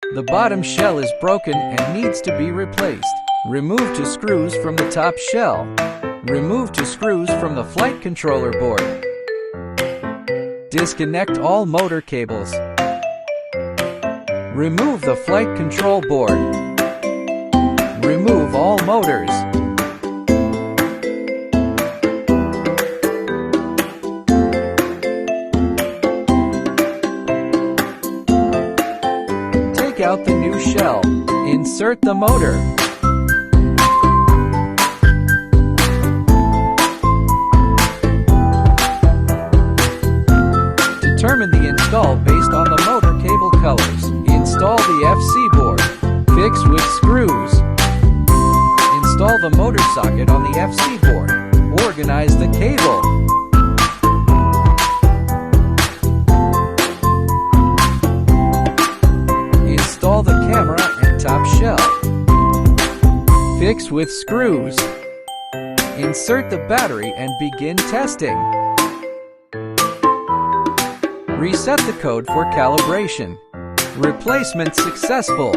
The bottom shell is broken and needs to be replaced. Remove two screws from the top shell. Remove two screws from the flight controller board. Disconnect all motor cables. Remove the flight control board. Remove all motors. Take out the new shell. Insert the motor. Determine the install based on the motor cable colors. Install the FC board. Fix with screws. Install the motor socket on the FC board. Organize the cable. Install the camera and top shell. Fix with screws. Insert the battery and begin testing. Reset the code for calibration. Replacement successful.